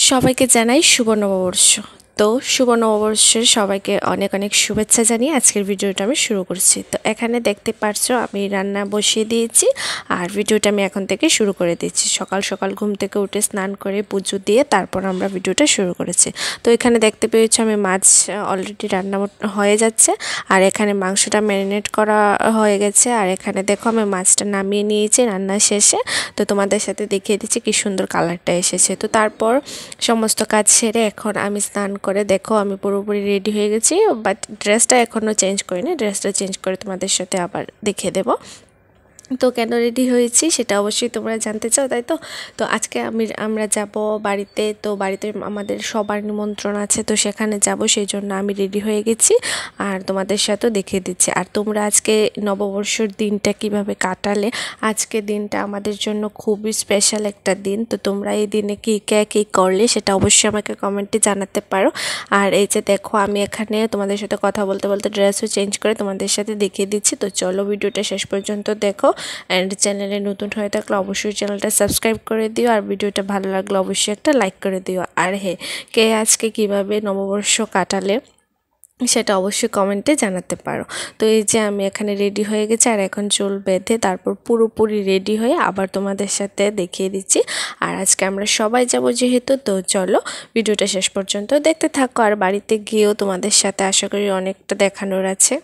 সবাইকে জানাই শুভ নববর্ষ। তো শুভ নববর্ষের সবাইকে অনেক অনেক শুভেচ্ছা জানিয়ে আজকের ভিডিওটা আমি শুরু করছি। তো এখানে দেখতে পারছো আমি রান্না বসিয়ে দিয়েছি আর ভিডিওটা আমি এখন থেকে শুরু করে দিচ্ছি। সকাল সকাল ঘুম থেকে উঠে স্নান করে পুজো দিয়ে তারপর আমরা ভিডিওটা শুরু করেছি। তো এখানে দেখতে পেয়েছো আমি মাছ অলরেডি রান্না হয়ে যাচ্ছে আর এখানে মাংসটা ম্যারিনেট করা হয়ে গেছে। আর এখানে দেখো আমি মাছটা নামিয়ে নিয়েছি রান্না শেষে। তো তোমাদের সাথে দেখিয়ে দিচ্ছি কি সুন্দর কালারটা এসেছে। তো তারপর সমস্ত কাজ সেরে এখন আমি স্নান করে দেখো আমি পুরোপুরি রেডি হয়ে গেছি, বাট ড্রেসটা এখনও চেঞ্জ করিনি। ড্রেসটা চেঞ্জ করে তোমাদের সাথে আবার দেখিয়ে দেবো। তো কেন রেডি হয়েছি সেটা অবশ্যই তোমরা জানতে চাও, তাই তো? তো আজকে আমরা যাব বাড়িতে। তো বাড়িতে আমাদের সবার নিমন্ত্রণ আছে, তো সেখানে যাব, সেই জন্য আমি রেডি হয়ে গেছি আর তোমাদের সাথেও দেখিয়ে দিচ্ছি। আর তোমরা আজকে নববর্ষের দিনটা কিভাবে কাটালে? আজকে দিনটা আমাদের জন্য খুবই স্পেশাল একটা দিন। তো তোমরা এই দিনে কী করলে সেটা অবশ্যই আমাকে কমেন্টে জানাতে পারো। আর এই যে দেখো আমি এখানে তোমাদের সাথে কথা বলতে বলতে ড্রেসও চেঞ্জ করে তোমাদের সাথে দেখিয়ে দিচ্ছি। তো চলো ভিডিওটা শেষ পর্যন্ত দেখো। অ্যান্ড চ্যানেলে নতুন হয়ে থাকলে অবশ্যই চ্যানেলটা সাবস্ক্রাইব করে দিও আর ভিডিওটা ভালো লাগলে অবশ্যই একটা লাইক করে দিও। আর হ্যাঁ, কে আজকে কিভাবে নববর্ষ কাটালে সেটা অবশ্যই কমেন্টে জানাতে পারো। তো এই যে আমি এখানে রেডি হয়ে গেছি আর এখন চুল বেঁধে তারপর পুরোপুরি রেডি হয়ে আবার তোমাদের সাথে দেখিয়ে দিচ্ছি। আর আজকে আমরা সবাই যাব যেহেতু, তো চলো ভিডিওটা শেষ পর্যন্ত দেখতে থাকো। আর বাড়িতে গিয়েও তোমাদের সাথে আশা করি অনেকটা দেখানোর আছে।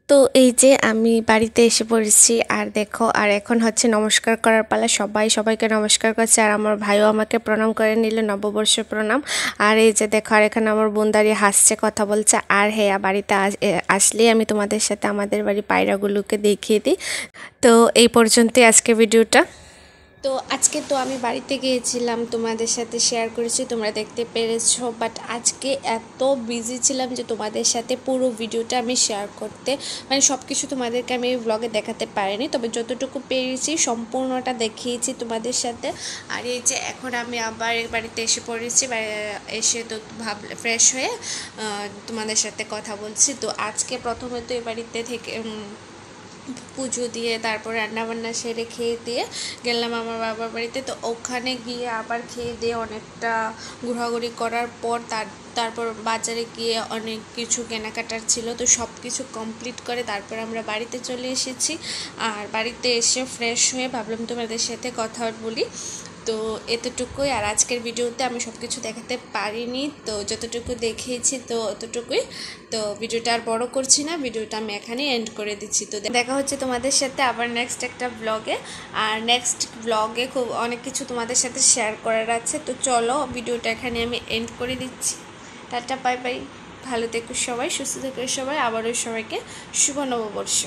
তো এই যে আমি বাড়িতে এসে পড়েছি আর দেখো, আর এখন হচ্ছে নমস্কার করার পালা। সবাইকে নমস্কার করছে আর আমার ভাইও আমাকে প্রণাম করে নিল, নববর্ষ প্রণাম। আর এই যে দেখো, আর এখানে আমার বোন দাঁড়িয়ে হাসছে, কথা বলছে। আর হ্যাঁ, বাড়িতে আসলেই আমি তোমাদের সাথে আমাদের বাড়ি পায়রাগুলোকে দেখিয়ে দিই। তো এই পর্যন্তই আজকে ভিডিওটা। তো আজকে তো আমি বাড়িতে গিয়েছিলাম, তোমাদের সাথে শেয়ার করেছি, তোমরা দেখতে পেরেছো। বাট আজকে এত বিজি ছিলাম যে তোমাদের সাথে পুরো ভিডিওটা আমি শেয়ার করতে সব কিছু তোমাদেরকে আমি ব্লগে দেখাতে পারিনি, তবে যতটুকু পেরেছি সম্পূর্ণটা দেখিয়েছি তোমাদের সাথে। আর এই যে এখন আমি আবার বাড়িতে এসে পড়েছি, এসে তো ফ্রেশ হয়ে তোমাদের সাথে কথা বলছি। তো আজকে প্রথমে তো এই বাড়িতে থেকে পুজো দিয়ে তারপর রান্নাবান্না সেরে খেয়ে দিয়ে গেলাম আমার বাবার বাড়িতে। তো ওখানে গিয়ে আবার খেয়ে দিয়ে অনেকটা ঘোরাঘুরি করার পর তারপর বাজারে গিয়ে অনেক কিছু কেনাকাটার ছিল, তো সব কিছু কমপ্লিট করে তারপর আমরা বাড়িতে চলে এসেছি। আর বাড়িতে এসে ফ্রেশ হয়ে ভাবলাম তোমাদের সাথে কথা বলি। তো এতটুকুই। আর আজকের ভিডিওতে আমি সব কিছু দেখাতে পারিনি, তো যতটুকু দেখিয়েছি তো অতটুকুই। তো ভিডিওটা আর বড় করছি না, ভিডিওটা আমি এখানে এন্ড করে দিচ্ছি। তো দেখা হচ্ছে তোমাদের সাথে আবার নেক্সট একটা ব্লগে। আর নেক্সট ব্লগে খুব অনেক কিছু তোমাদের সাথে শেয়ার করার আছে। তো চলো ভিডিওটা এখানে আমি এন্ড করে দিচ্ছি। টাটা, বাই বাই, ভালো থেকো সবাই, সুস্থ থেকো সবাই, আবারও সবাইকে শুভ নববর্ষ।